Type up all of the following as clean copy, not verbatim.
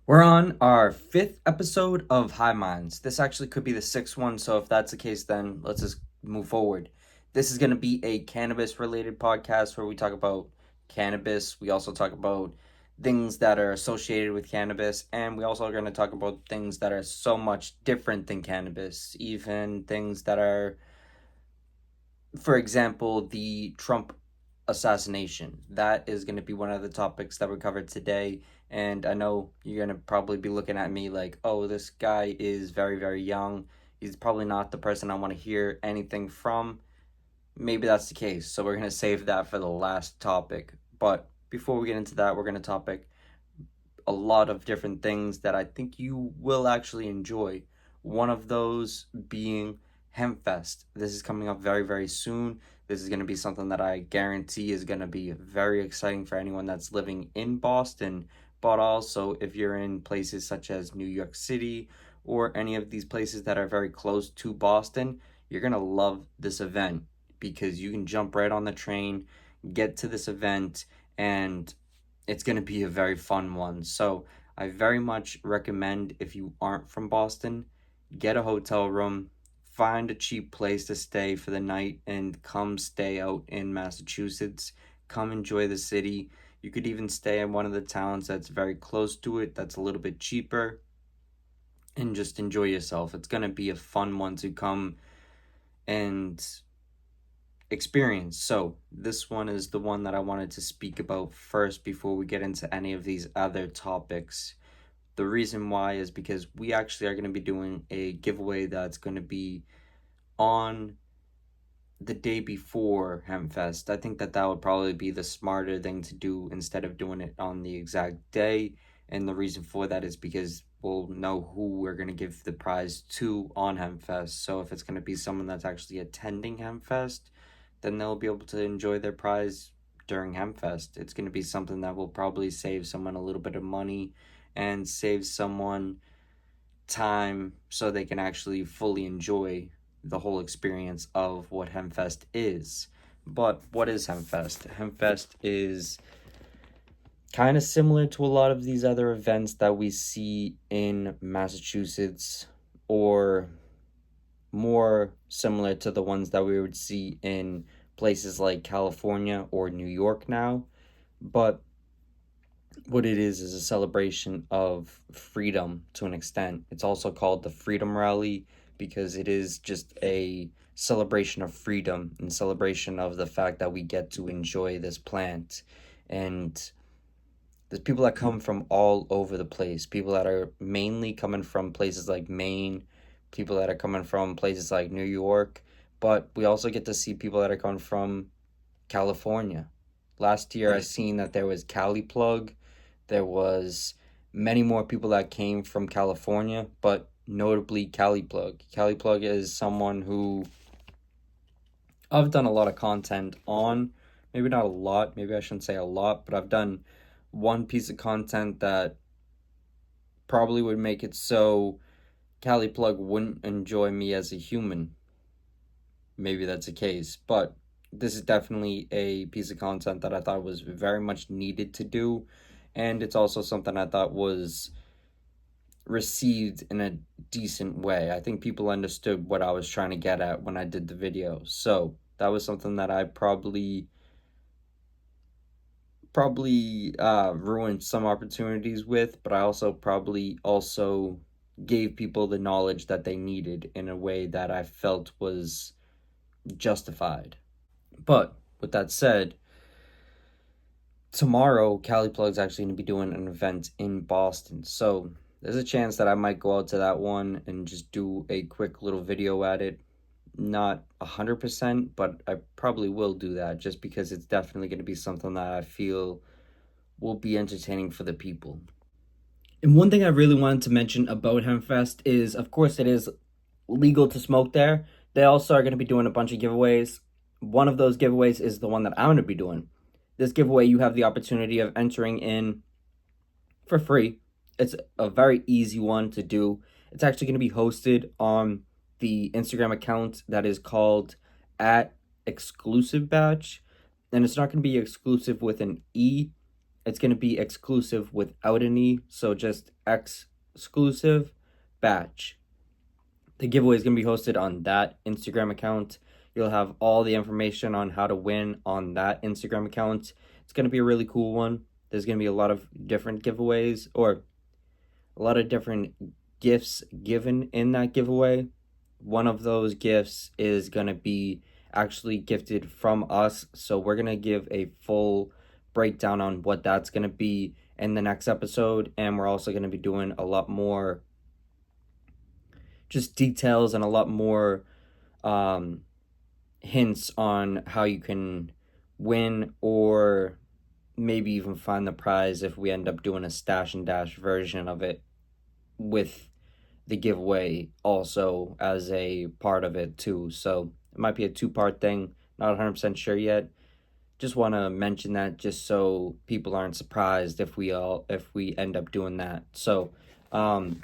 We're on our fifth episode of High Minds. This actually could be the sixth one, so if that's the case, then let's just move forward. This is going to be a cannabis related podcast where we talk about cannabis. We also talk about things that are associated with cannabis, and we also are going to talk about things that are so much different than cannabis, even things that are, for example, the Trump assassination. That is going to be one of the topics that we covered today. And I know you're going to probably be looking at me like, oh, this guy is very, very young. He's probably not the person I want to hear anything from. Maybe that's the case. So we're going to save that for the last topic. But before we get into that, we're going to topic a lot of different things that I think you will actually enjoy. One of those being Hemp Fest. This is coming up very, very soon. This is going to be something that I guarantee is going to be very exciting for anyone that's living in Boston, but also if you're in places such as New York City or any of these places that are very close to Boston, you're going to love this event because you can jump right on the train, get to this event, and it's going to be a very fun one. So I very much recommend, if you aren't from Boston, get a hotel room, find a cheap place to stay for the night, and come stay out in Massachusetts. Come enjoy the city. You could even stay in one of the towns that's very close to it, that's a little bit cheaper, and just enjoy yourself. It's going to be a fun one to come and experience. So, this one is the one that I wanted to speak about first before we get into any of these other topics. The reason why is because we actually are going to be doing a giveaway that's going to be on the day before Hempfest. I think that would probably be the smarter thing to do instead of doing it on the exact day. And the reason for that is because we'll know who we're going to give the prize to on Hempfest. So if it's going to be someone that's actually attending Hempfest, then they'll be able to enjoy their prize during Hempfest. It's going to be something that will probably save someone a little bit of money and save someone time so they can actually fully enjoy the whole experience of what Hempfest is. But what is Hempfest? Hempfest is kind of similar to a lot of these other events that we see in Massachusetts, or more similar to the ones that we would see in places like California or New York now. But what it is a celebration of freedom to an extent. It's also called the Freedom Rally because it is just a celebration of freedom and celebration of the fact that we get to enjoy this plant. And there's people that come from all over the place, people that are mainly coming from places like Maine, people that are coming from places like New York, but we also get to see people that are coming from California. Last year I seen that there was Cali Plug, there was many more people that came from California, but notably Cali Plug. Cali Plug is someone who I've done a lot of content on. Maybe not a lot, maybe I shouldn't say a lot, but I've done one piece of content that probably would make it so Cali Plug wouldn't enjoy me as a human. Maybe that's the case, but this is definitely a piece of content that I thought was very much needed to do, and it's also something I thought was received in a decent way. I think people understood what I was trying to get at when I did the video. So that was something that I probably ruined some opportunities with, but I also probably also gave people the knowledge that they needed in a way that I felt was justified. But with that said, tomorrow Cali Plug's actually going to be doing an event in Boston. So there's a chance that I might go out to that one and just do a quick little video at it. Not 100%, but I probably will do that just because it's definitely going to be something that I feel will be entertaining for the people. And one thing I really wanted to mention about Hempfest is, of course, it is legal to smoke there. They also are going to be doing a bunch of giveaways. One of those giveaways is the one that I'm going to be doing. This giveaway, you have the opportunity of entering in for free. It's a very easy one to do. It's actually going to be hosted on the Instagram account that is called @exclusive batch. And it's not going to be exclusive with an E. It's going to be exclusive without an E, so just exclusive batch. The giveaway is going to be hosted on that Instagram account. You'll have all the information on how to win on that Instagram account. It's going to be a really cool one. There's going to be a lot of different giveaways, or a lot of different gifts given in that giveaway. One of those gifts is going to be actually gifted from us. So we're going to give a full breakdown on what that's going to be in the next episode. And we're also going to be doing a lot more just details and a lot more hints on how you can win or maybe even find the prize if we end up doing a stash and dash version of it with the giveaway also as a part of it too. So it might be a two-part thing. Not 100% sure yet. Just want to mention that just so people aren't surprised if we end up doing that. So Hempfest,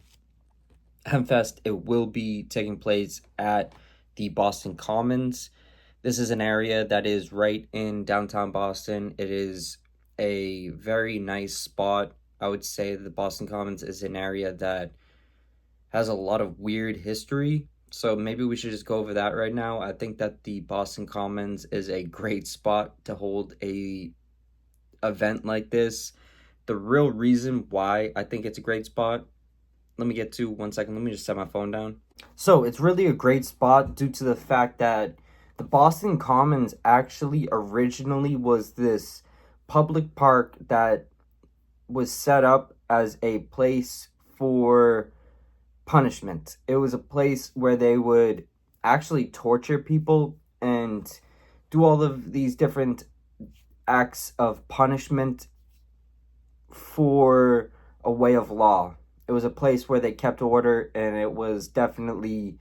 it will be taking place at the Boston Commons. This is an area that is right in downtown Boston. It is a very nice spot. I would say the Boston Commons is an area that has a lot of weird history. So maybe we should just go over that right now. I think that the Boston Commons is a great spot to hold a event like this. The real reason why I think it's a great spot, let me get to 1 second. Let me just set my phone down. So it's really a great spot due to the fact that the Boston Commons actually originally was this public park that was set up as a place for punishment. It was a place where they would actually torture people and do all of these different acts of punishment for a way of law. It was a place where they kept order, and it was definitely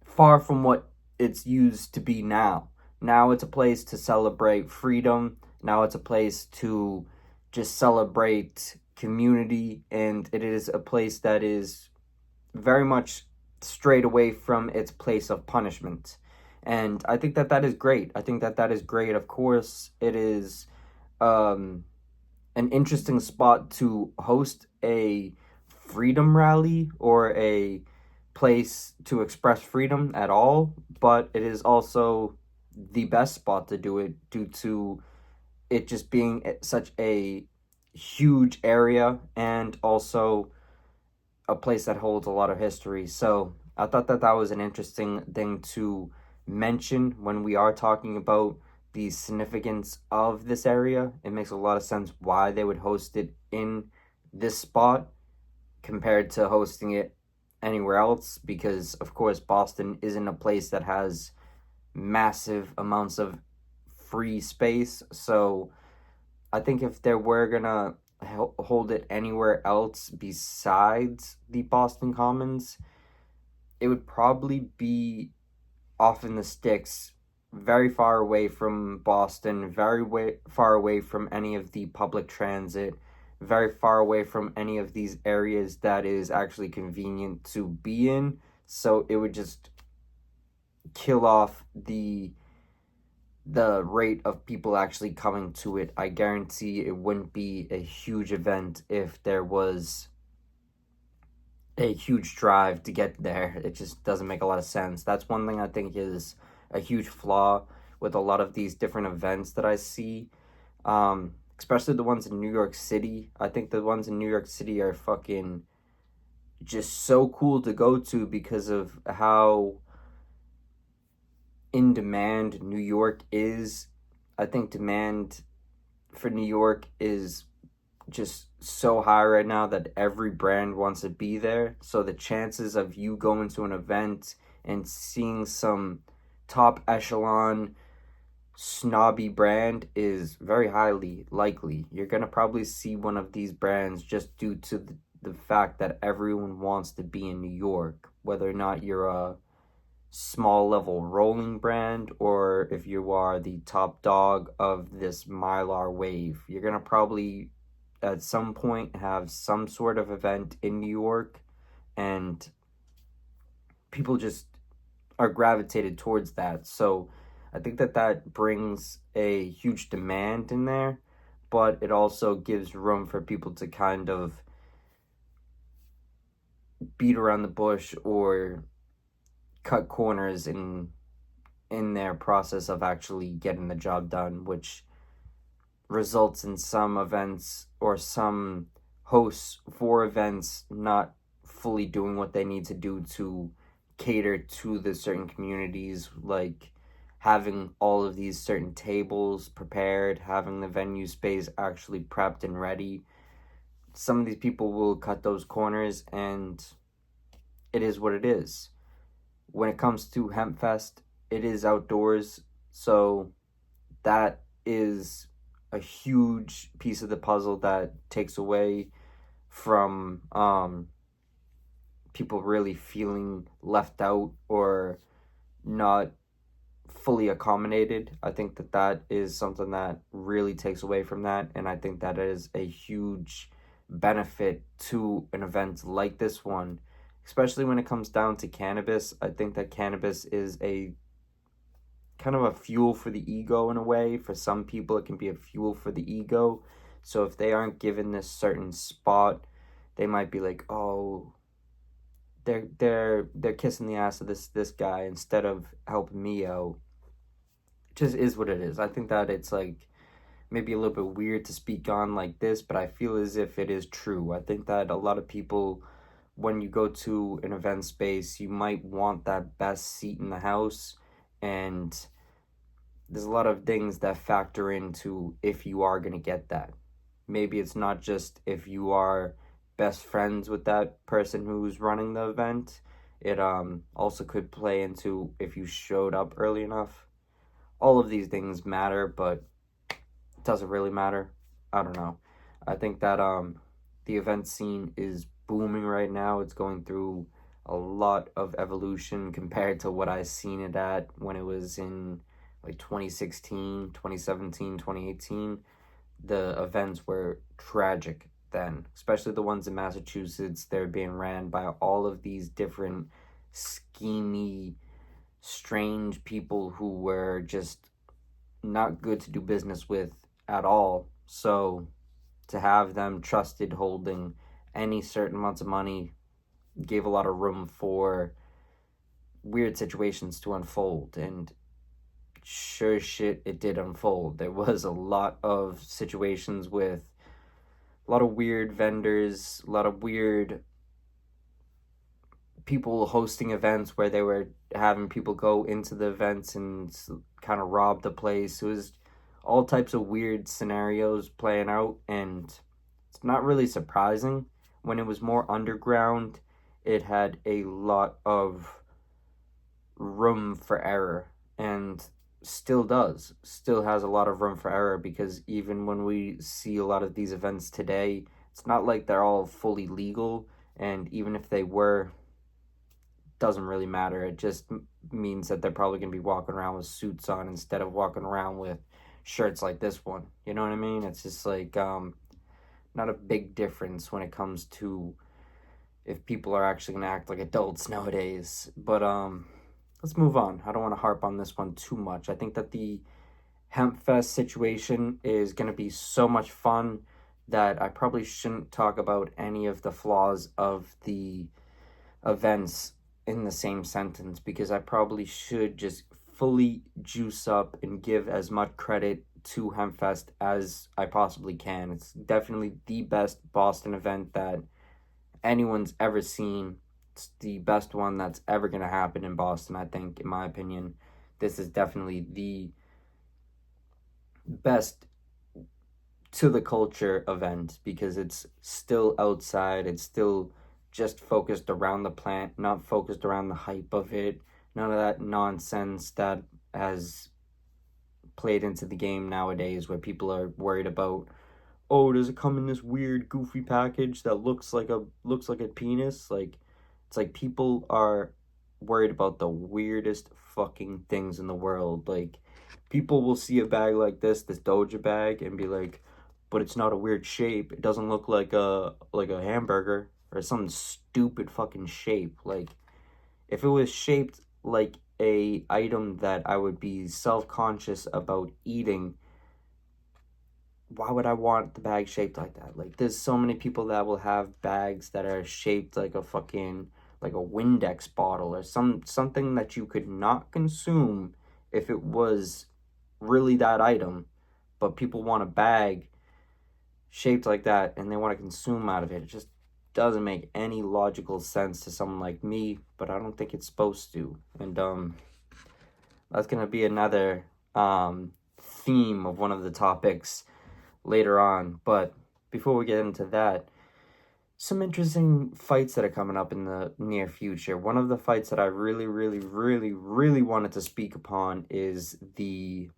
far from what it's used to be now. Now it's a place to celebrate freedom. Now it's a place to just celebrate community, and it is a place that is very much strayed away from its place of punishment. And I think that that is great. I think that that is great. Of course, it is an interesting spot to host a freedom rally or a place to express freedom at all, but it is also the best spot to do it due to it just being such a huge area and also a place that holds a lot of history. So I thought that that was an interesting thing to mention when we are talking about the significance of this area. It makes a lot of sense why they would host it in this spot compared to hosting it anywhere else, because of course Boston isn't a place that has massive amounts of free space. So I think if they were gonna hold it anywhere else besides the Boston Commons, it would probably be off in the sticks, very far away from Boston, far away from any of the public transit, very far away from any of these areas that is actually convenient to be in. So it would just kill off the rate of people actually coming to it. I guarantee it wouldn't be a huge event if there was a huge drive to get there. It just doesn't make a lot of sense. That's one thing I think is a huge flaw with a lot of these different events that I see, especially the ones in New York City. I think the ones in New York City are fucking just so cool to go to because of how in demand New York is. I think demand for New York is just so high right now that every brand wants to be there. So the chances of you going to an event and seeing some top echelon snobby brand is very highly likely. You're going to probably see one of these brands just due to the fact that everyone wants to be in New York, whether or not you're a small level rolling brand or if you are the top dog of this Mylar wave. You're going to probably at some point have some sort of event in New York, and people just are gravitated towards that. So I think that that brings a huge demand in there, but it also gives room for people to kind of beat around the bush or cut corners in their process of actually getting the job done, which results in some events or some hosts for events not fully doing what they need to do to cater to the certain communities, like having all of these certain tables prepared, having the venue space actually prepped and ready. Some of these people will cut those corners, and it is what it is. When it comes to Hemp Fest, it is outdoors, so that is a huge piece of the puzzle that takes away from people really feeling left out or not fully accommodated. I think that that is something that really takes away from that, and I think that is a huge benefit to an event like this one, especially when it comes down to cannabis. I think that cannabis is a kind of a fuel for the ego in a way. For some people, it can be a fuel for the ego. So if they aren't given this certain spot, they might be like, "Oh, they're kissing the ass of this guy instead of helping me out." It just is what it is. I think that it's like maybe a little bit weird to speak on like this, but I feel as if it is true. I think that a lot of people, when you go to an event space, you might want that best seat in the house, and there's a lot of things that factor into if you are going to get that. Maybe it's not just if you are best friends with that person who's running the event. It also could play into if you showed up early enough. All of these things matter, but it doesn't really matter. I don't know. I think that the event scene is booming right now. It's going through a lot of evolution compared to what I seen it at when it was in like 2016, 2017, 2018. The events were tragic then, especially the ones in Massachusetts. They're being ran by all of these different schemy, strange people who were just not good to do business with at all. So to have them trusted holding any certain amounts of money gave a lot of room for weird situations to unfold, and sure shit it did unfold. There was a lot of situations with a lot of weird vendors, a lot of weird people hosting events where they were having people go into the events and kind of rob the place. It was all types of weird scenarios playing out, and it's not really surprising. When it was more underground, it had a lot of room for error, and still has a lot of room for error, because even when we see a lot of these events today, it's not like they're all fully legal, and even if they were, doesn't really matter. It just means that they're probably going to be walking around with suits on instead of walking around with shirts like this one. You know what I mean? It's just like not a big difference when it comes to if people are actually going to act like adults nowadays. But let's move on. I don't want to harp on this one too much. I think that the Hemp Fest situation is going to be so much fun that I probably shouldn't talk about any of the flaws of the events in the same sentence, because I probably should just fully juice up and give as much credit to Hempfest as I possibly can. It's definitely the best Boston event that anyone's ever seen. It's the best one that's ever going to happen in Boston, I think, in my opinion. This is definitely the best to the culture event, because it's still outside, it's still just focused around the plant, not focused around the hype of it. None of that nonsense that has played into the game nowadays, where people are worried about, oh, does it come in this weird goofy package that looks like a penis? Like, it's like people are worried about the weirdest fucking things in the world. Like, people will see a bag like this Doja bag, and be like, but it's not a weird shape. It doesn't look like a hamburger or some stupid fucking shape. Like, if it was shaped like a item that I would be self-conscious about eating, why would I want the bag shaped like that? Like, there's so many people that will have bags that are shaped like a fucking, like a Windex bottle or something that you could not consume if it was really that item, but people want a bag shaped like that and they want to consume out of it. It just doesn't make any logical sense to someone like me, but I don't think it's supposed to. And that's gonna be another theme of one of the topics later on. But before we get into that, some interesting fights that are coming up in the near future. One of the fights that I really, really, really, really wanted to speak upon is the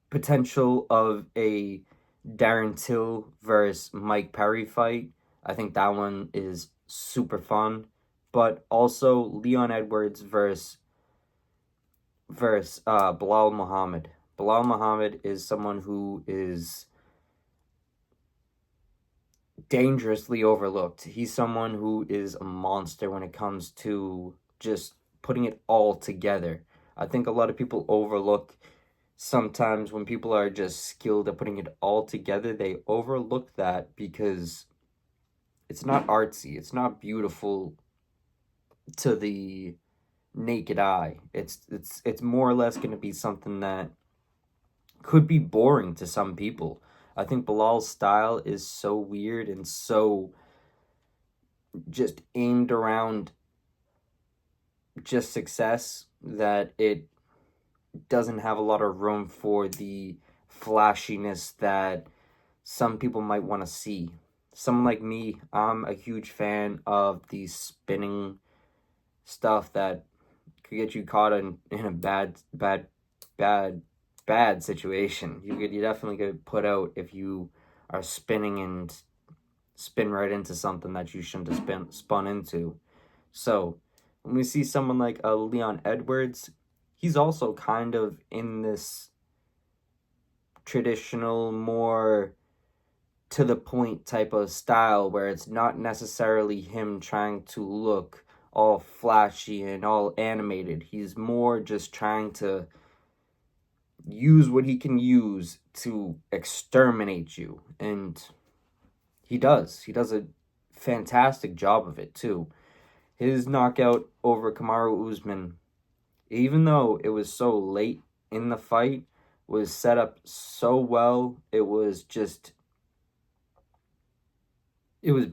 potential of a Darren Till versus Mike Perry fight. I think that one is super fun. But also Leon Edwards versus Bilal Muhammad. Bilal Muhammad is someone who is dangerously overlooked. He's someone who is a monster when it comes to just putting it all together. I think a lot of people overlook sometimes when people are just skilled at putting it all together, they overlook that because it's not artsy, it's not beautiful to the naked eye. It's more or less going to be something that could be boring to some people. I think Bilal's style is so weird and so just aimed around just success that it doesn't have a lot of room for the flashiness that some people might want to see. Someone like me, I'm a huge fan of the spinning stuff that could get you caught in a bad situation. You definitely get put out if you are spinning and spin right into something that you shouldn't have spun into. So when we see someone like Leon Edwards, he's also kind of in this traditional, more to the point type of style where it's not necessarily him trying to look all flashy and all animated. He's more just trying to use what he can use to exterminate you. And he does. He does a fantastic job of it too. His knockout over Kamaru Usman, even though it was so late in the fight, was set up so well. It was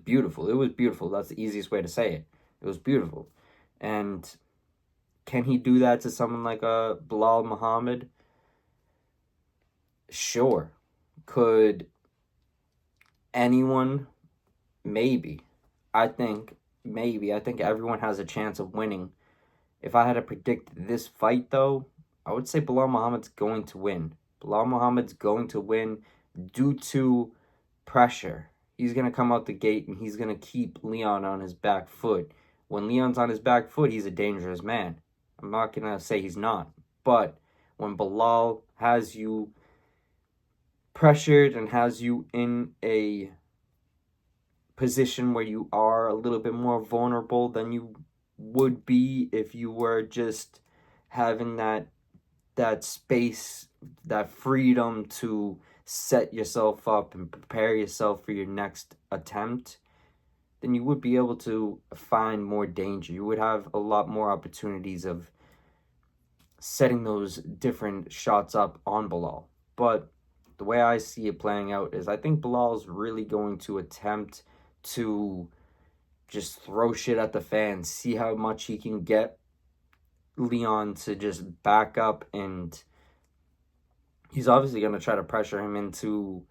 beautiful. It was beautiful. That's the easiest way to say it. It was beautiful. And can he do that to someone like Bilal Muhammad? Sure. Could anyone? Maybe. I think maybe. I think everyone has a chance of winning. If I had to predict this fight, though, I would say Bilal Muhammad's going to win. Bilal Muhammad's going to win due to pressure. He's going to come out the gate and he's going to keep Leon on his back foot. When Leon's on his back foot, he's a dangerous man. I'm not going to say he's not. But when Bilal has you pressured and has you in a position where you are a little bit more vulnerable than you would be if you were just having that space, that freedom to set yourself up and prepare yourself for your next attempt, then you would be able to find more danger. You would have a lot more opportunities of setting those different shots up on Bilal. But the way I see it playing out is I think Bilal's really going to attempt to just throw shit at the fans, see how much he can get Leon to just back up, and he's obviously going to try to pressure him into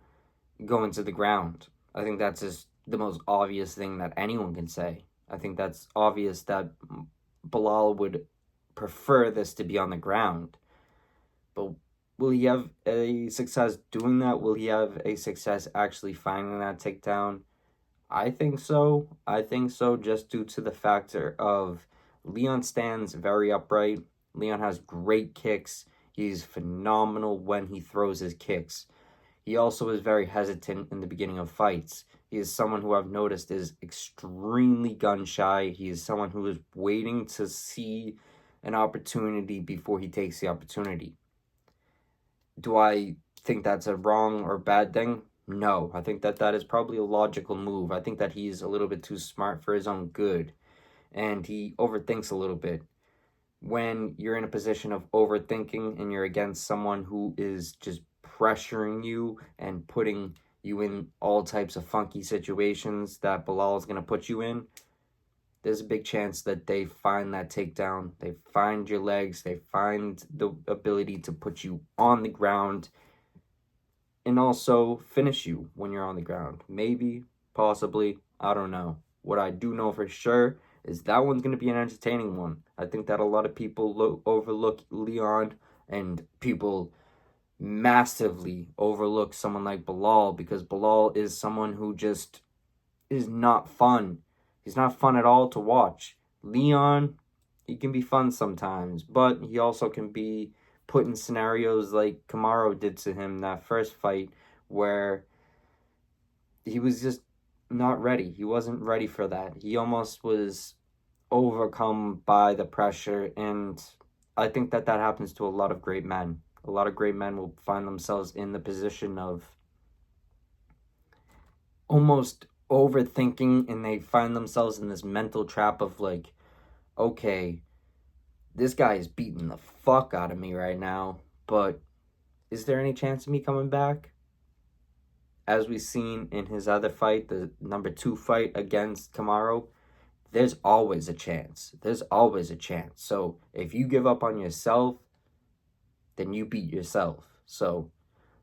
going to the ground. I think that's just the most obvious thing that anyone can say. I think that's obvious that Bilal would prefer this to be on the ground. But will he have a success doing that? Will he have a success actually finding that takedown? I think so. I think so, just due to the factor of Leon stands very upright. Leon has great kicks. He's phenomenal when he throws his kicks. He also is very hesitant in the beginning of fights. He is someone who I've noticed is extremely gun shy. He is someone who is waiting to see an opportunity before he takes the opportunity. Do I think that's a wrong or bad thing? No, I think that that is probably a logical move. I think that he's a little bit too smart for his own good, and he overthinks a little bit. When you're in a position of overthinking and you're against someone who is just pressuring you and putting you in all types of funky situations that Bilal is going to put you in, there's a big chance that they find that takedown. They find your legs. They find the ability to put you on the ground and also finish you when you're on the ground. Maybe, possibly, I don't know. What I do know for sure is that one's going to be an entertaining one. I think that a lot of people overlook Leon, and people massively overlook someone like Bilal, because Bilal is someone who just is not fun. He's not fun at all to watch. Leon, he can be fun sometimes, but he also can be put in scenarios like Kamaru did to him that first fight, where he was just not ready. He wasn't ready for that. He almost was overcome by the pressure, and I think that that happens to a lot of great men. A lot of great men will find themselves in the position of almost overthinking, and they find themselves in this mental trap of like, okay, this guy is beating the fuck out of me right now, but is there any chance of me coming back? As we've seen in his other fight, the number 2 fight against Kamaru, there's always a chance. There's always a chance. So if you give up on yourself, then you beat yourself. So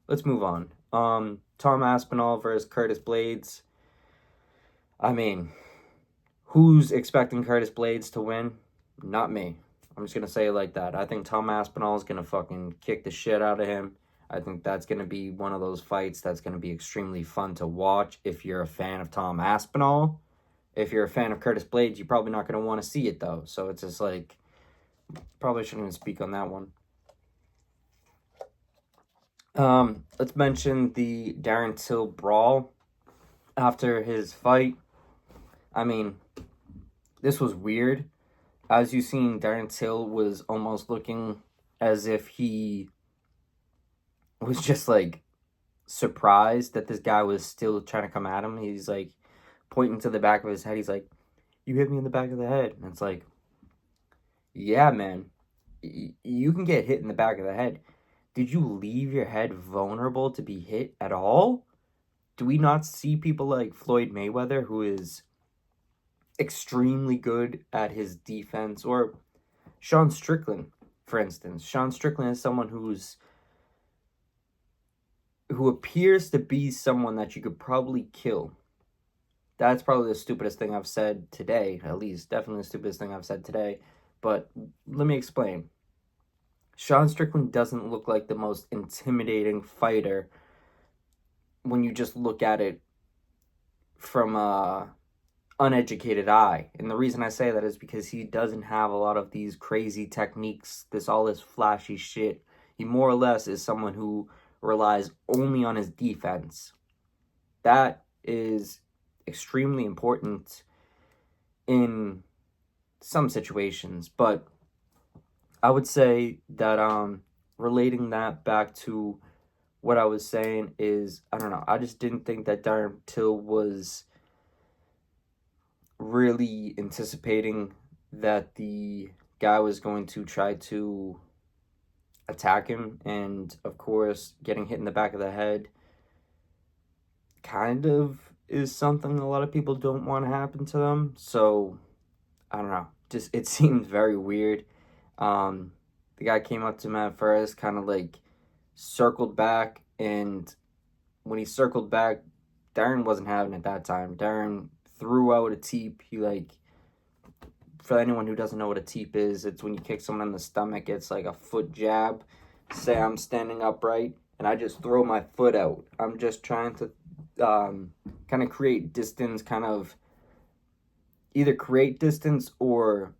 let's move on. Tom Aspinall versus Curtis Blades. I mean, who's expecting Curtis Blades to win? Not me. I'm just going to say it like that. I think Tom Aspinall is going to fucking kick the shit out of him. I think that's going to be one of those fights that's going to be extremely fun to watch if you're a fan of Tom Aspinall. If you're a fan of Curtis Blades, you're probably not going to want to see it, though. So it's just like, probably shouldn't even speak on that one. Let's mention the Darren Till brawl after his fight. I mean, this was weird. As you've seen, Darren Till was almost looking as if he was just like surprised that this guy was still trying to come at him. He's like pointing to the back of his head. He's like, "You hit me in the back of the head." And it's like, yeah, man, you can get hit in the back of the head. Did you leave your head vulnerable to be hit at all? Do we not see people like Floyd Mayweather, who is extremely good at his defense, or Sean Strickland, for instance? Sean Strickland is someone who appears to be someone that you could probably kill. That's probably the stupidest thing I've said today, at least. Definitely the stupidest thing I've said today. But let me explain. Sean Strickland doesn't look like the most intimidating fighter when you just look at it from a uneducated eye. And the reason I say that is because he doesn't have a lot of these crazy techniques, all this flashy shit. He more or less is someone who relies only on his defense. That is extremely important in some situations, but I would say that relating that back to what I was saying is, I don't know, I just didn't think that Darren Till was really anticipating that the guy was going to try to attack him, and of course getting hit in the back of the head kind of is something a lot of people don't want to happen to them. So I don't know, just it seemed very weird. The guy came up to him at first, kind of like circled back, and when he circled back, Darren wasn't having it that time. Darren threw out a teep. He like, for anyone who doesn't know what a teep is, it's when you kick someone in the stomach. It's like a foot jab. Say I'm standing upright and I just throw my foot out. I'm just trying to kind of create distance, kind of either create distance or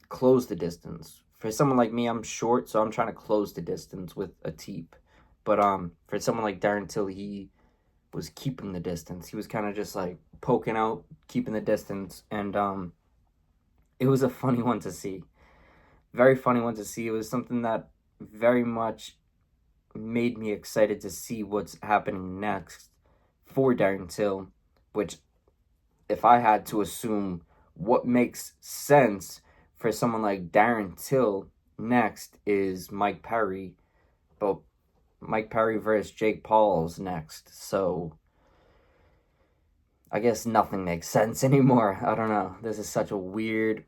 close the distance. For someone like me, I'm short, so I'm trying to close the distance with a teep. But for someone like Darren Till, he was keeping the distance. He was kind of just like poking out, keeping the distance, and it was a funny one to see. Very funny one to see. It was something that very much made me excited to see what's happening next for Darren Till, which, if I had to assume what makes sense for someone like Darren Till next is Mike Perry, but Mike Perry versus Jake Paul's next, so I guess nothing makes sense anymore. I don't know. This is such a weird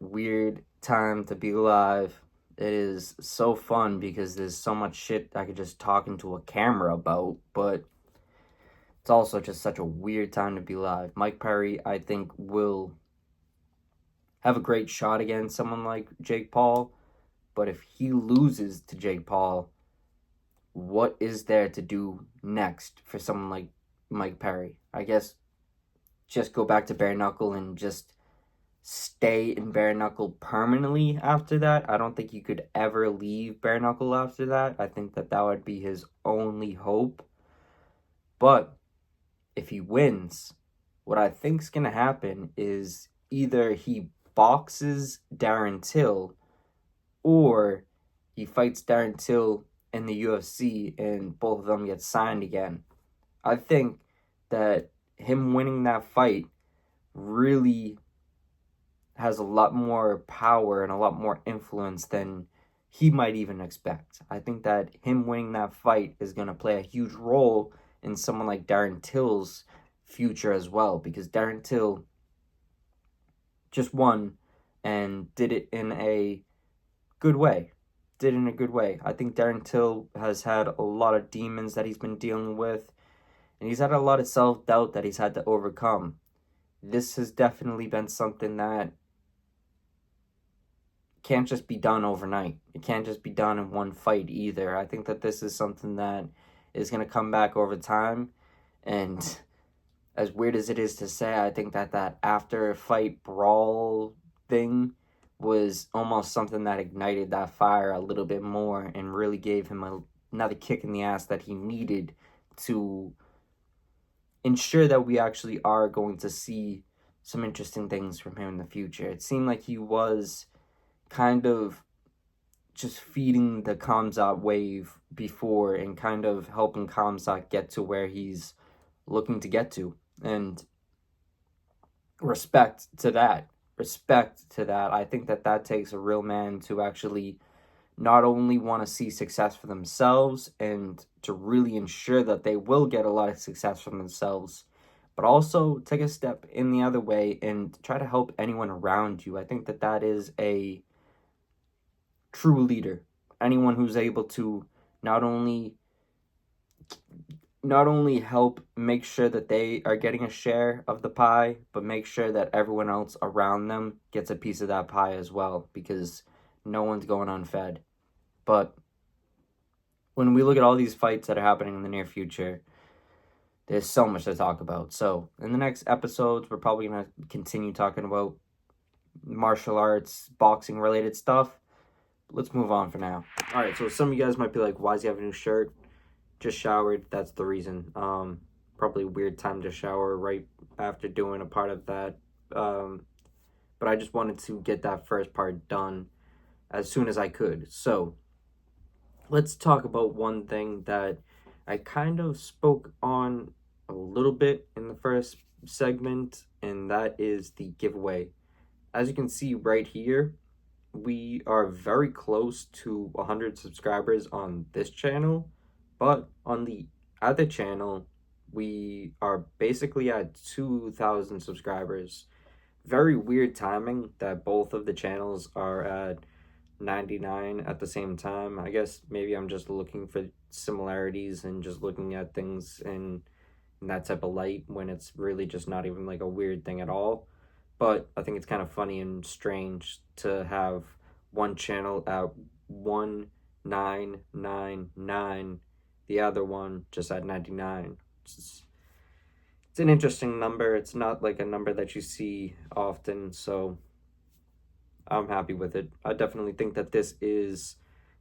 time to be alive. It is so fun because there's so much shit I could just talk into a camera about, but it's also just such a weird time to be alive. Mike Perry, I think, will have a great shot against someone like Jake Paul, but if he loses to Jake Paul, what is there to do next for someone like Mike Perry? I guess just go back to bare knuckle and just stay in bare knuckle permanently after that. I don't think you could ever leave bare knuckle after that. I think that would be his only hope. But if he wins, what I think's gonna happen is either he boxes Darren Till or he fights Darren Till in the UFC and both of them get signed again. I think that him winning that fight really has a lot more power and a lot more influence than he might even expect. I think that him winning that fight is going to play a huge role in someone like Darren Till's future as well, because Darren Till just won and did it in a good way. I think Darren Till has had a lot of demons that he's been dealing with, and he's had a lot of self-doubt that he's had to overcome. This has definitely been something that can't just be done overnight. It can't just be done in one fight either. I think that this is something that is going to come back over time, and as weird as it is to say, I think that after fight brawl thing was almost something that ignited that fire a little bit more and really gave him another kick in the ass that he needed to ensure that we actually are going to see some interesting things from him in the future. It seemed like he was kind of just feeding the Khamzat wave before and kind of helping Khamzat get to where he's looking to get to. And respect to that. I think that takes a real man to actually not only want to see success for themselves and to really ensure that they will get a lot of success from themselves, but also take a step in the other way and try to help anyone around you. I think that is a true leader. Anyone who's able to not only help make sure that they are getting a share of the pie, but make sure that everyone else around them gets a piece of that pie as well, because no one's going unfed. But when we look at all these fights that are happening in the near future, there's so much to talk about. So in the next episodes, we're probably going to continue talking about martial arts, boxing related stuff. Let's move on for now. All right, so some of you guys might be like, why does he have a new shirt? Just showered. That's the reason. Probably a weird time to shower right after doing a part of that. But I just wanted to get that first part done as soon as I could. So let's talk about one thing that I kind of spoke on a little bit in the first segment, and that is the giveaway. As you can see right here, we are very close to 100 subscribers on this channel, but on the other channel, we are basically at 2,000 subscribers. Very weird timing that both of the channels are at 99 at the same time. I guess maybe I'm just looking for similarities and just looking at things in that type of light when it's really just not even like a weird thing at all. But I think it's kind of funny and strange to have one channel at 1999, the other one just at 99. It's an interesting number. It's not like a number that you see often, so I'm happy with it. I definitely think that this is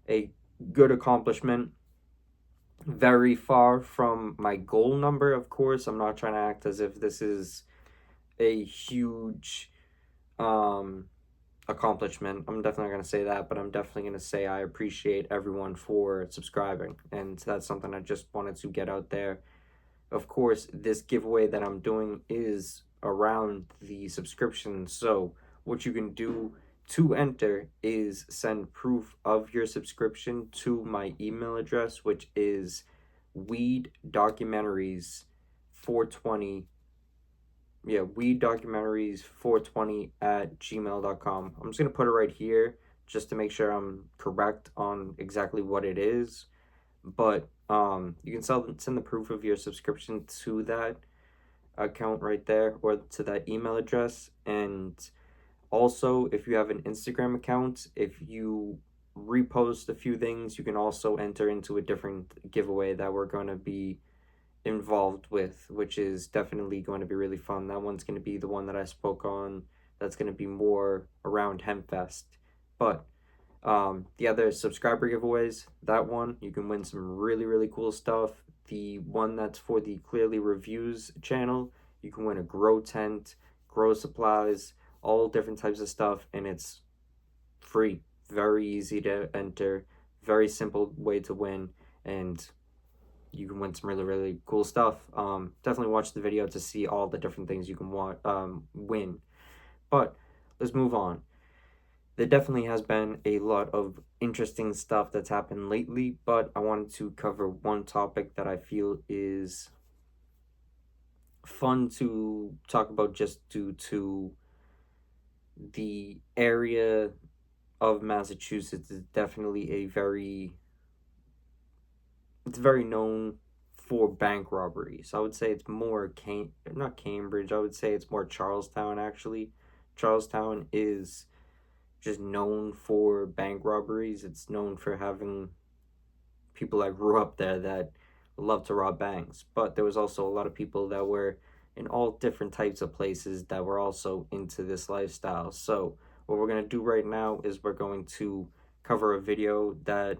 a good accomplishment. Very far from my goal number, of course. I'm not trying to act as if this is a huge accomplishment. I'm definitely not going to say that, but I'm definitely going to say I appreciate everyone for subscribing. And that's something I just wanted to get out there. Of course, this giveaway that I'm doing is around the subscription. So, what you can do to enter is send proof of your subscription to my email address, which is weeddocumentaries420. Yeah, weeddocumentaries420 at gmail.com. I'm just going to put it right here just to make sure I'm correct on exactly what it is. But you can send the proof of your subscription to that account right there or to that email address. And also, if you have an Instagram account, if you repost a few things, you can also enter into a different giveaway that we're going to be involved with, which is definitely going to be really fun. That one's going to be the one that I spoke on. That's going to be more around Hemp Fest. But the other subscriber giveaways, that one, you can win some really, really cool stuff. The one that's for the Clearly Reviews channel, you can win a grow tent, grow supplies, all different types of stuff, and it's free. Very easy to enter, very simple way to win, and you can win some really, really cool stuff. Definitely watch the video to see all the different things you can win. But let's move on. There definitely has been a lot of interesting stuff that's happened lately, but I wanted to cover one topic that I feel is fun to talk about just due to the area of Massachusetts is definitely it's very known for bank robberies. I would say it's more not Cambridge, I would say it's more Charlestown actually. Charlestown is just known for bank robberies. It's known for having people that grew up there that love to rob banks. But there was also a lot of people that were in all different types of places that were also into this lifestyle. So what we're going to do right now is we're going to cover a video that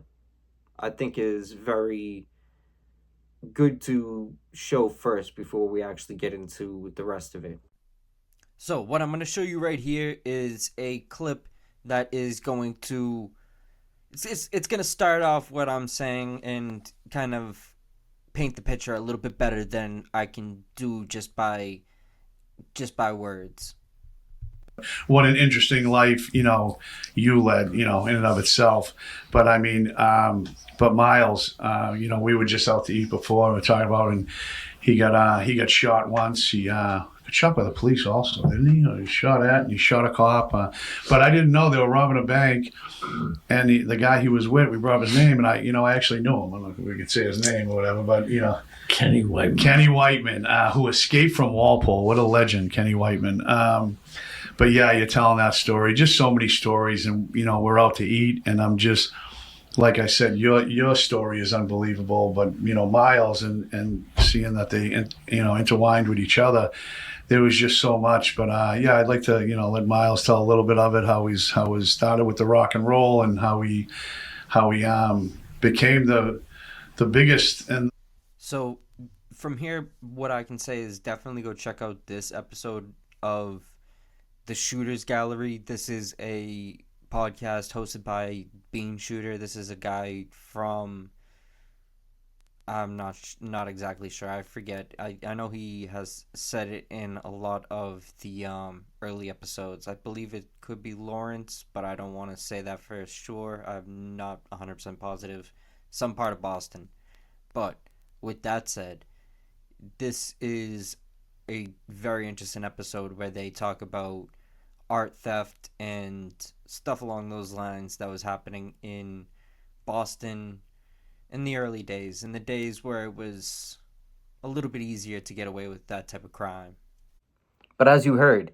I think is very good to show first before we actually get into the rest of it. So what I'm going to show you right here is a clip that is going to it's going to start off what I'm saying and kind of paint the picture a little bit better than I can do just by words. What an interesting life, you led, in and of itself. But I mean, but Miles, we were just out to eat before. We were talking about, and he got shot once. He got shot by the police also, didn't he? He shot at and he shot a cop. But I didn't know they were robbing a bank. And the guy he was with, we brought up his name, and I actually knew him. I don't know if we could say his name or whatever, but Kenny Whiteman, who escaped from Walpole. What a legend, Kenny Whiteman. But yeah, you're telling that story. Just so many stories, and we're out to eat, and I'm just like I said, your story is unbelievable. But Miles and seeing that they intertwined with each other, there was just so much. But yeah, I'd like to let Miles tell a little bit of it, how he started with the rock and roll, and how he became the biggest. And so from here, what I can say is definitely go check out this episode of the Shooters Gallery. This is a podcast hosted by Bean Shooter. This is a guy from I'm not exactly sure. I forget. I know he has said it in a lot of the early episodes. I believe it could be Lawrence, but I don't want to say that for sure. I'm not 100% positive. Some part of Boston. But with that said, this is a very interesting episode where they talk about art theft and stuff along those lines that was happening in Boston in the early days, in the days where it was a little bit easier to get away with that type of crime. But as you heard,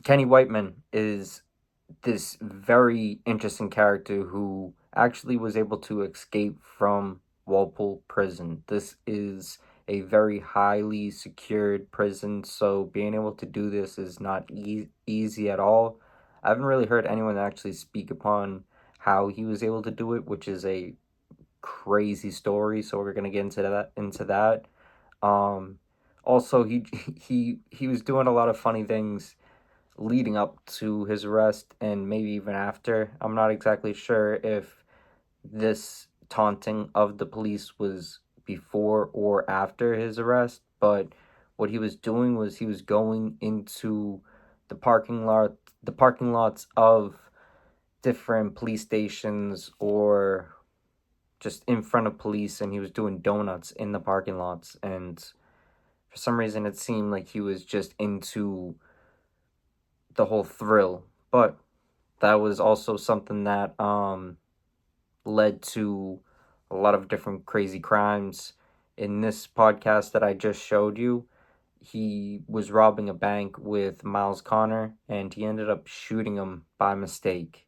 Kenny Whiteman is this very interesting character who actually was able to escape from Walpole prison. This is a very highly secured prison, so being able to do this is not easy at all. I haven't really heard anyone actually speak upon how he was able to do it, which is a crazy story. So we're gonna get into that. Um, Also, he was doing a lot of funny things leading up to his arrest and maybe even after. I'm not exactly sure if this taunting of the police was before or after his arrest, but what he was doing was he was going into the parking lots of different police stations or just in front of police, and he was doing donuts in the parking lots. And for some reason it seemed like he was just into the whole thrill. But that was also something that led to a lot of different crazy crimes. In this podcast that I just showed you, he was robbing a bank with Miles Connor, and he ended up shooting him by mistake.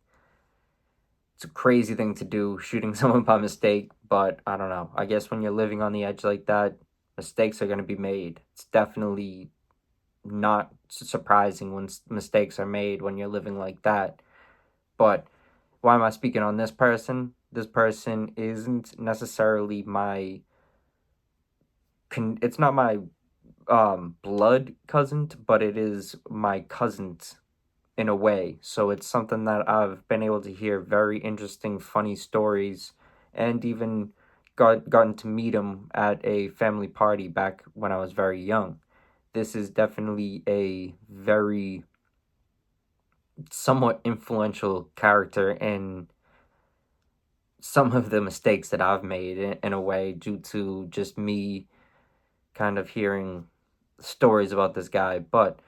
It's a crazy thing to do, shooting someone by mistake, but I don't know. I guess when you're living on the edge like that, mistakes are going to be made. It's definitely not surprising when mistakes are made when you're living like that. But why am I speaking on this person? This person isn't necessarily my it's not my blood cousin, but it is my cousin in a way. So it's something that I've been able to hear very interesting, funny stories, and even gotten to meet him at a family party back when I was very young. This is definitely a very somewhat influential character in some of the mistakes that I've made in a way due to just me kind of hearing stories about this guy. But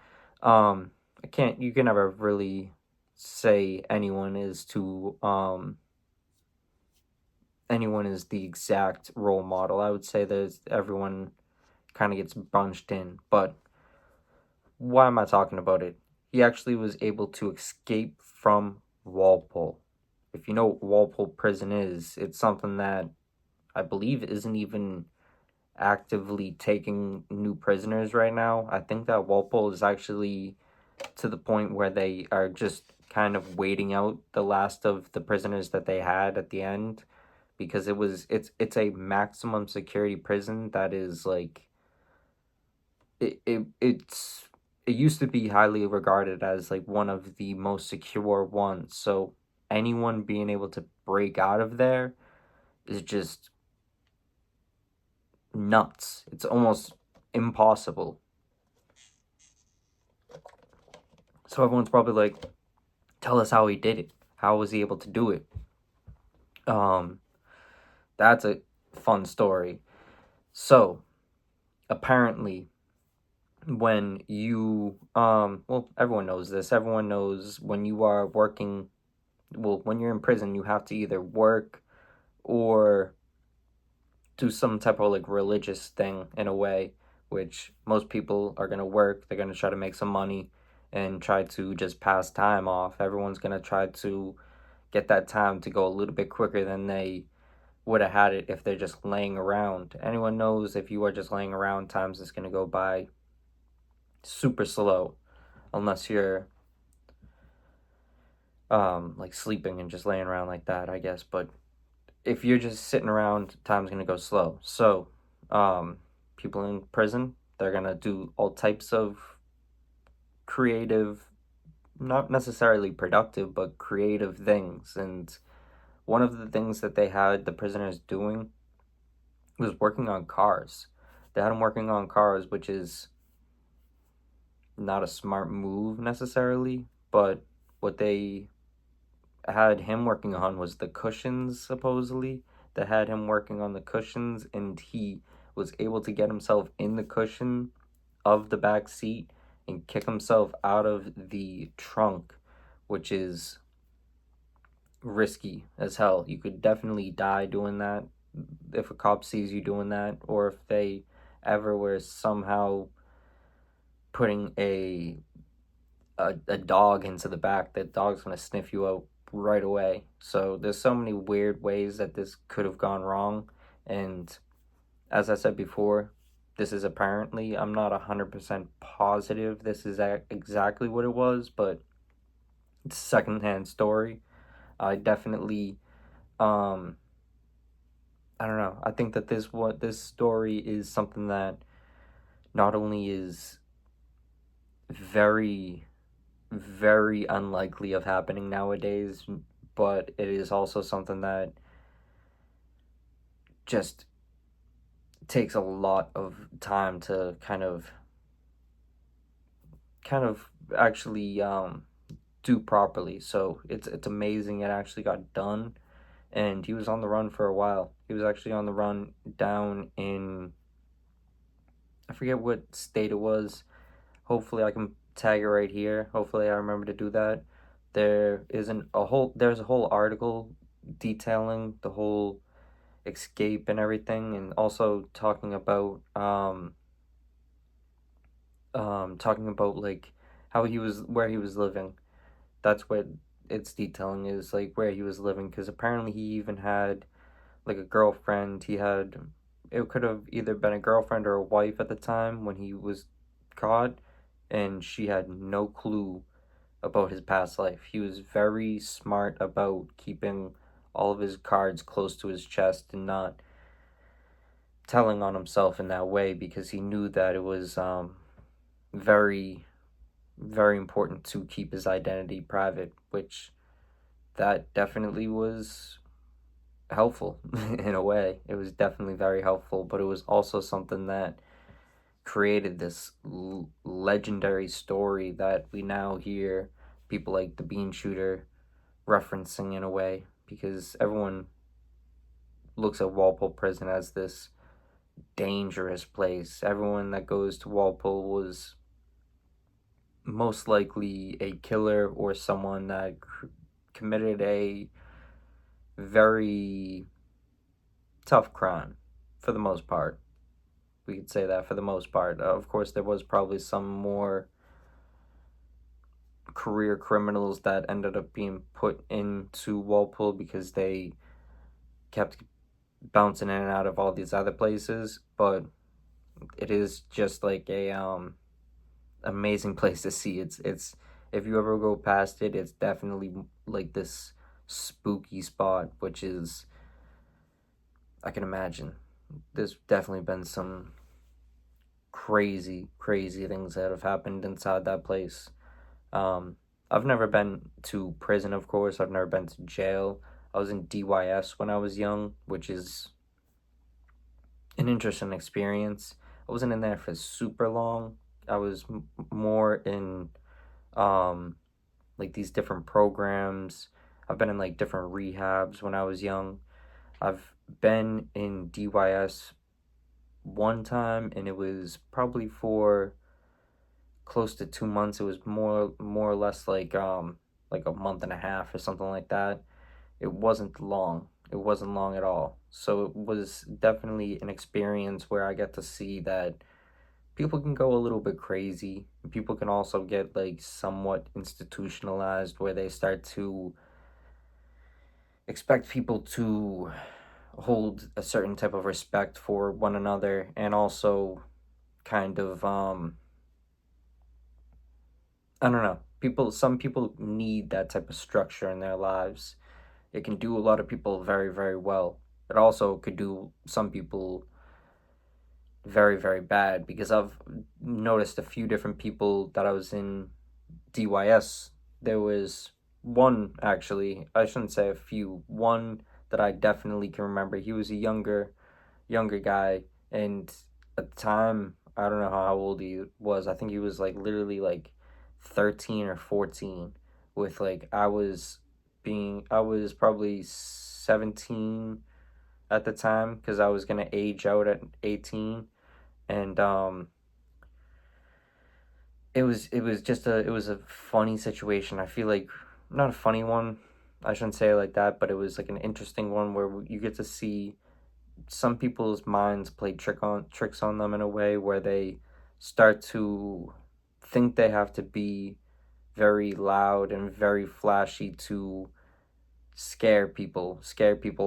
I can't you can never really say anyone is the exact role model. I would say that everyone kind of gets bunched in. But why am I talking about it? He actually was able to escape from Walpole. If you know what Walpole prison is, it's something that I believe isn't even actively taking new prisoners right now. I think that Walpole is actually to the point where they are just kind of waiting out the last of the prisoners that they had at the end, because it's a maximum security prison that is like it used to be highly regarded as like one of the most secure ones. So anyone being able to break out of there is just nuts. It's almost impossible. So everyone's probably like, tell us how he did it. How was he able to do it? Um, that's a fun story. So apparently, when you well, everyone knows this. Everyone knows when you are working. Well, when you're in prison, you have to either work or do some type of like religious thing in a way, which most people are gonna work. They're gonna try to make some money and try to just pass time off. Everyone's gonna try to get that time to go a little bit quicker than they would have had it if they're just laying around. Anyone knows if you are just laying around, time's just gonna go by super slow unless you're like sleeping and just laying around like that, I guess. But if you're just sitting around, time's gonna go slow. So people in prison, they're gonna do all types of creative, not necessarily productive, but creative things. And one of the things that they had the prisoners doing was working on cars. They had them working on cars, which is not a smart move necessarily, but what they had him working on was the cushions, supposedly. They had him working on the cushions, and he was able to get himself in the cushion of the back seat and kick himself out of the trunk, which is risky as hell. You could definitely die doing that if a cop sees you doing that, or if they ever were somehow putting a dog into the back, that dog's gonna sniff you out right away. So there's so many weird ways that this could have gone wrong, and as I said before, this is apparently, I'm not 100% positive this is exactly what it was, but it's a secondhand story. I definitely um I don't know. I think that this story is something that not only is very very unlikely of happening nowadays, but it is also something that just takes a lot of time to kind of actually do properly. So it's amazing it actually got done, and he was on the run for a while. He was actually on the run down in, I forget what state it was. Hopefully I can tag it right here. Hopefully I remember to do that. There's a whole article detailing the whole escape and everything, and also talking about like how he was where he was living. That's what it's detailing, is like where he was living, because apparently he even had like a girlfriend. It could have either been a girlfriend or a wife at the time when he was caught, and she had no clue about his past life. He was very smart about keeping all of his cards close to his chest and not telling on himself in that way, because he knew that it was very, very important to keep his identity private, which that definitely was helpful in a way. It was definitely very helpful, but it was also something that created this legendary story that we now hear people like the Bean Shooter referencing in a way, because everyone looks at Walpole Prison as this dangerous place. Everyone that goes to Walpole was most likely a killer or someone that committed a very tough crime for the most part. We could say that for the most part. Of course, there was probably some more career criminals that ended up being put into Walpole because they kept bouncing in and out of all these other places, but it is just like a amazing place to see. It's if you ever go past it, it's definitely like this spooky spot, which is, I can imagine there's definitely been some crazy, crazy things that have happened inside that place. Um, I've never been to prison, of course. I've never been to jail. I was in DYS when I was young, which is an interesting experience. I wasn't in there for super long. I was more in um, like these different programs. I've been in like different rehabs when I was young. I've been in DYS one time, and it was probably for close to 2 months. It was more or less like a month and a half or something like that. It wasn't long. It wasn't long at all. So it was definitely an experience where I get to see that people can go a little bit crazy. People can also get like somewhat institutionalized, where they start to expect people to hold a certain type of respect for one another, and also kind of I don't know. Some people need that type of structure in their lives. It can do a lot of people very, very well. It also could do some people very, very bad, because I've noticed a few different people that I was in DYS. There was one, actually, I shouldn't say a few, one that I definitely can remember. He was a younger guy, and at the time, I don't know how old he was. I think he was like literally like 13 or 14, with like I was probably 17 at the time, because I was going to age out at 18. And it was a funny situation. I feel like, not a funny one, I shouldn't say it like that, but it was like an interesting one where you get to see some people's minds play tricks on them in a way where they start to think they have to be very loud and very flashy to scare people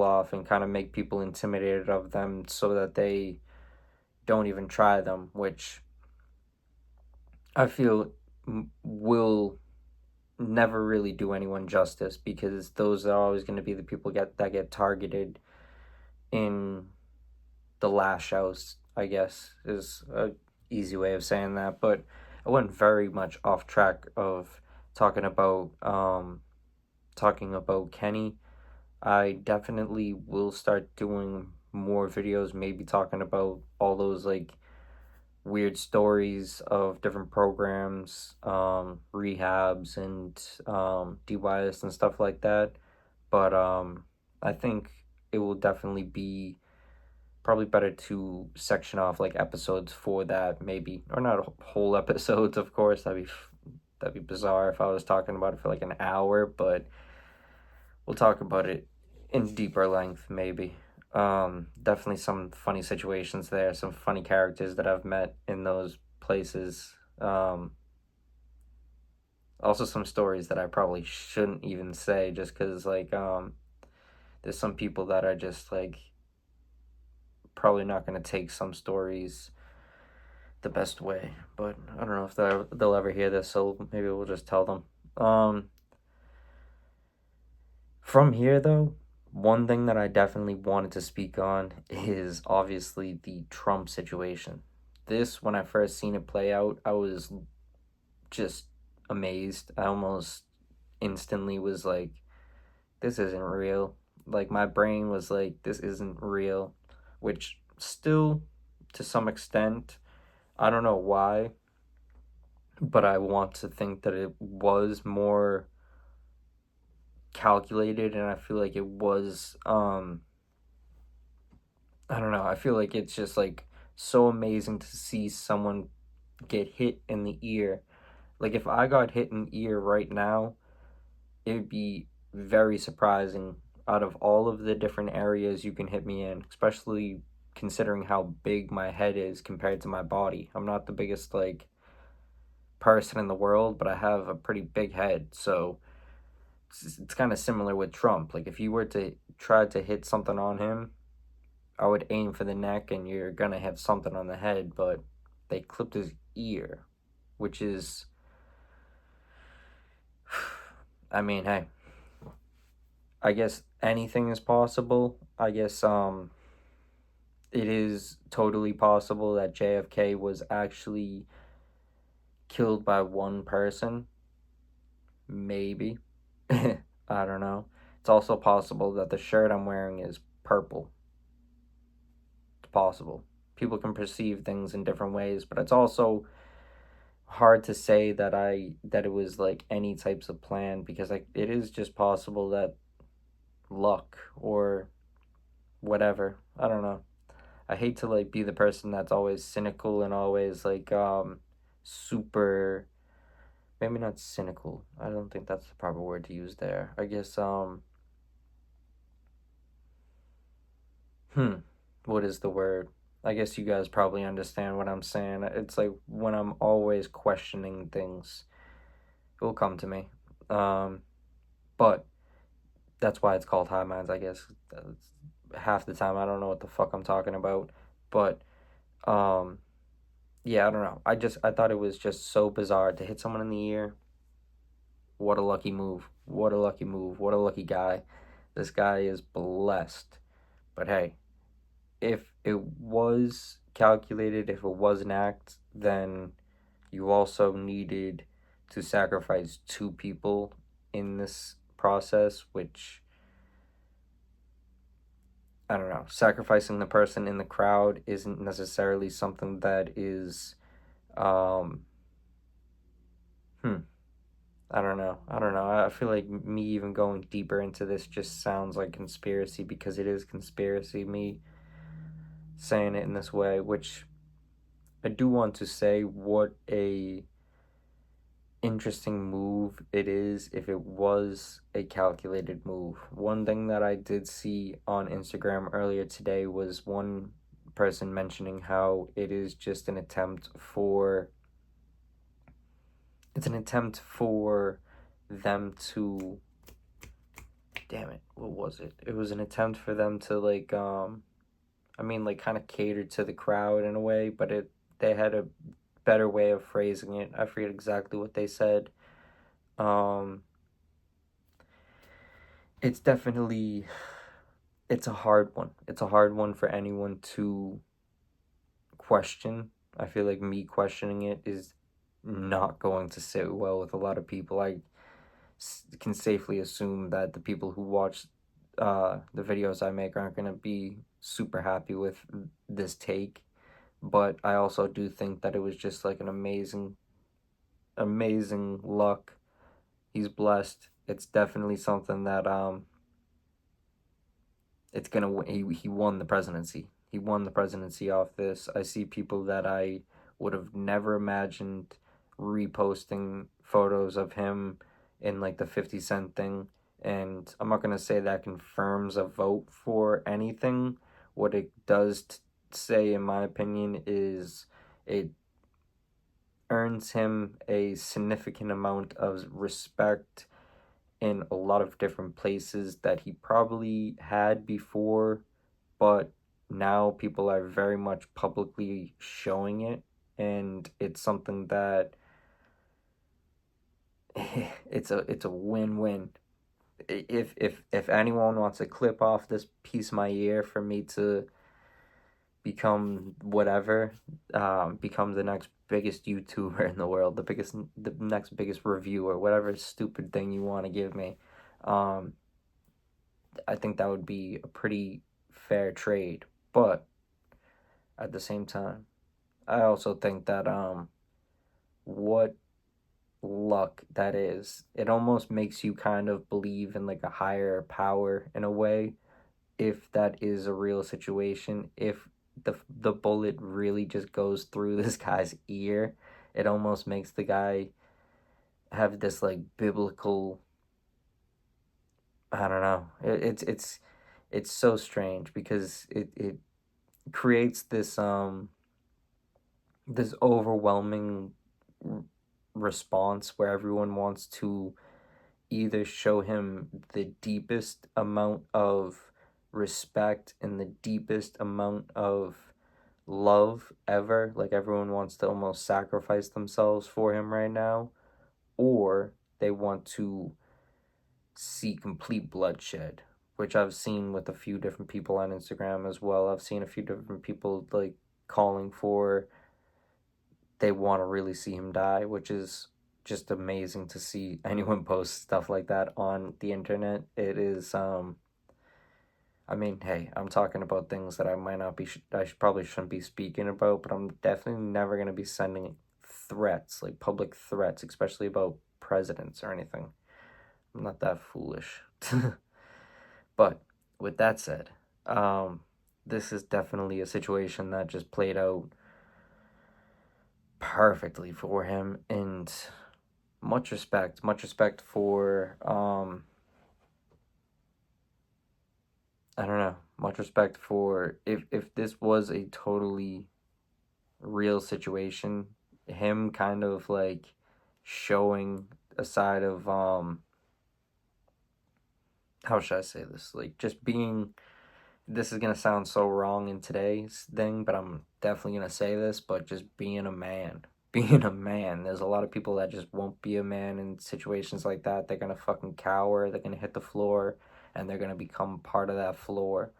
off, and kind of make people intimidated of them so that they don't even try them, which I feel will never really do anyone justice, because those are always going to be the people that get targeted in the lash house, I guess, is a easy way of saying that. But I went very much off track of talking about Kenny. I definitely will start doing more videos, maybe talking about all those like weird stories of different programs, rehabs, and DYS and stuff like that. But I think it will definitely be probably better to section off like episodes for that, maybe, or not whole episodes, of course. That'd be bizarre if I was talking about it for like an hour, but we'll talk about it in deeper length, maybe. Definitely some funny situations there, some funny characters that I've met in those places. Also some stories that I probably shouldn't even say just because, like, there's some people that are just, like, probably not going to take some stories the best way. But I don't know if they'll ever hear this, so maybe we'll just tell them. From here, though, one thing that I definitely wanted to speak on is obviously the Trump situation. This, when I first seen it play out, I was just amazed. I almost instantly was like, this isn't real. Like, my brain was like, this isn't real, which still, to some extent, I don't know why, but I want to think that it was more calculated, and I feel like it was I don't know. I feel like it's just like so amazing to see someone get hit in the ear. Like if I got hit in the ear right now, it would be very surprising out of all of the different areas you can hit me in, especially considering how big my head is compared to my body. I'm not the biggest like person in the world, but I have a pretty big head. So it's kind of similar with Trump. Like if you were to try to hit something on him, I would aim for the neck and you're gonna have something on the head, but they clipped his ear, which is, I mean, hey, I guess anything is possible. I guess it is totally possible that JFK was actually killed by one person. Maybe. I don't know. It's also possible that the shirt I'm wearing is purple. It's possible. People can perceive things in different ways, but it's also hard to say that it was like any types of plan because like it is just possible that luck or whatever. I don't know. I hate to like be the person that's always cynical and always like super, maybe not cynical. I don't think that's the proper word to use there. I guess hmm what is the word? I guess you guys probably understand what I'm saying. It's like when I'm always questioning things, it will come to me. Um but that's why it's called High Minds, I guess. Half the time I don't know what the fuck I'm talking about. But um yeah, I don't know. I thought it was just so bizarre to hit someone in the ear. What a lucky move. What a lucky move. What a lucky guy. This guy is blessed. But hey, if it was calculated, if it was an act, then you also needed to sacrifice two people in this process, which I don't know, sacrificing the person in the crowd isn't necessarily something that is, um, hmm, I don't know. I don't know. I feel like me even going deeper into this just sounds like conspiracy because it is conspiracy, me saying it in this way, which I do want to say what a interesting move it is if it was a calculated move. One thing that I did see on Instagram earlier today was one person mentioning how it is just an attempt for it's an attempt for them to damn it, what was it? It was an attempt for them to like I mean like kind of cater to the crowd in a way, but it they had a better way of phrasing it. I forget exactly what they said. Um it's definitely it's a hard one. It's a hard one for anyone to question. I feel like me questioning it is not going to sit well with a lot of people. I can safely assume that the people who watch the videos I make aren't going to be super happy with this take. But I also do think that it was just like an amazing, amazing luck. He's blessed. It's definitely something that it's gonna. He won the presidency. He won the presidency off this. I see people that I would have never imagined reposting photos of him in like the 50 Cent thing. And I'm not gonna say that confirms a vote for anything. What it does say, in my opinion, is it earns him a significant amount of respect in a lot of different places that he probably had before, but now people are very much publicly showing it, and it's something that it's a win-win. If anyone wants to clip off this piece of my ear for me to become whatever, become the next biggest YouTuber in the world, the next biggest reviewer, whatever stupid thing you want to give me, um, I think that would be a pretty fair trade. But at the same time, I also think that what luck that is. It almost makes you kind of believe in like a higher power in a way, if that is a real situation. If the bullet really just goes through this guy's ear, it almost makes the guy have this like biblical, I don't know. It's so strange because it creates this overwhelming response where everyone wants to either show him the deepest amount of respect and the deepest amount of love ever, like everyone wants to almost sacrifice themselves for him right now, or they want to see complete bloodshed, which I've seen with a few different people on Instagram as well. I've seen a few different people like calling for, they want to really see him die, which is just amazing to see anyone post stuff like that on the internet. It is I mean, hey, I'm talking about things that I might not be probably shouldn't be speaking about, but I'm definitely never going to be sending threats, like public threats, especially about presidents or anything. I'm not that foolish. But with that said, this is definitely a situation that just played out perfectly for him, and much respect for I don't know, much respect for, if this was a totally real situation, him kind of like showing a side of how should I say this, like just being, this is gonna sound so wrong in today's thing, but I'm definitely gonna say this, but just being a man. Being a man. There's a lot of people that just won't be a man in situations like that. They're gonna fucking cower, they're gonna hit the floor, and they're gonna become part of that floor.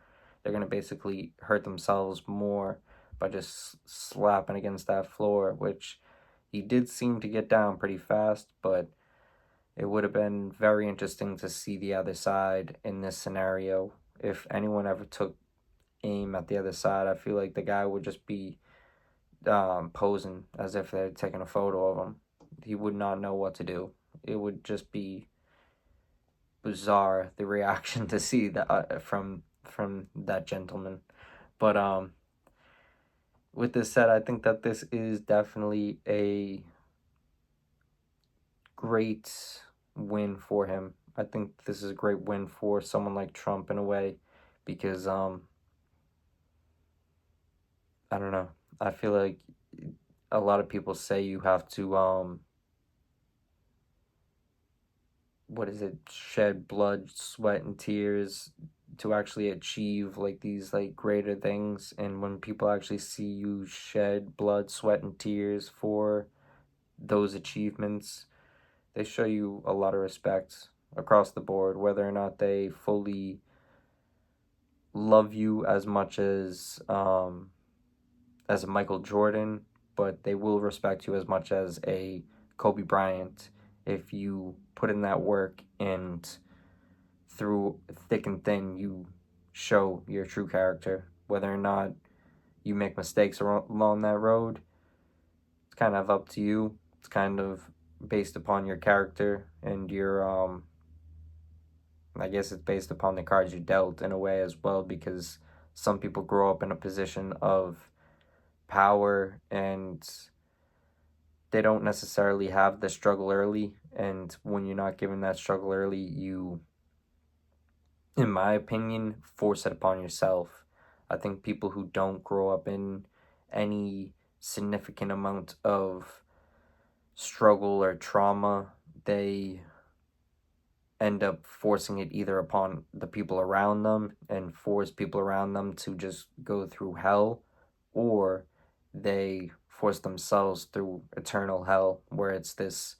They're gonna basically hurt themselves more by just slapping against that floor, which he did seem to get down pretty fast, but it would have been very interesting to see the other side in this scenario. If anyone ever took aim at the other side, I feel like the guy would just be posing as if they're taking a photo of him. He would not know what to do. It would just be bizarre, the reaction to see that from that gentleman. But with this said, I think that this is definitely a great win for him. I think this is a great win for someone like Trump in a way, because I don't know. I feel like a lot of people say you have to what is it, shed blood, sweat and tears to actually achieve like these like greater things, and when people actually see you shed blood, sweat and tears for those achievements, they show you a lot of respect across the board, whether or not they fully love you as much as a Michael Jordan, but they will respect you as much as a Kobe Bryant if you put in that work and through thick and thin you show your true character. Whether or not you make mistakes along that road, it's kind of up to you. It's kind of based upon your character and your I guess it's based upon the cards you dealt in a way as well, because some people grow up in a position of power and they don't necessarily have the struggle early. And when you're not given that struggle early, you, in my opinion, force it upon yourself. I think people who don't grow up in any significant amount of struggle or trauma, they end up forcing it either upon the people around them and force people around them to just go through hell, or they force themselves through eternal hell where it's this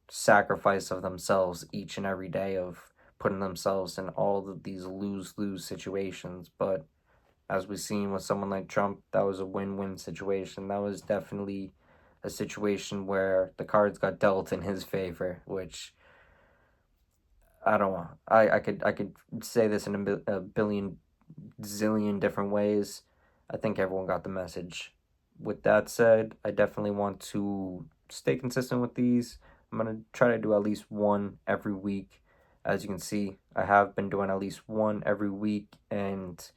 sacrifice of themselves each and every day of putting themselves in all of these lose-lose situations. But as we've seen with someone like Trump, that was a win-win situation. That was definitely a situation where the cards got dealt in his favor, which I don't know. I could say this in a billion zillion different ways. I think everyone got the message. With that said, I definitely want to stay consistent with these. I'm gonna try to do at least one every week. As you can see, I have been doing at least one every week, and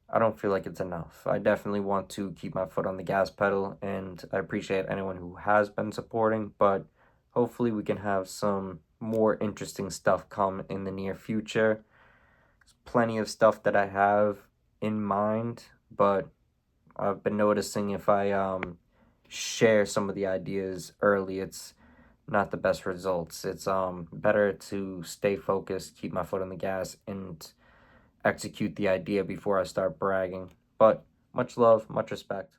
I don't feel like it's enough. I definitely want to keep my foot on the gas pedal, and I appreciate anyone who has been supporting, but hopefully we can have some more interesting stuff come in the near future. There's plenty of stuff that I have in mind, but I've been noticing if I share some of the ideas early, it's not the best results. It's better to stay focused, keep my foot on the gas, and execute the idea before I start bragging. But much love, much respect.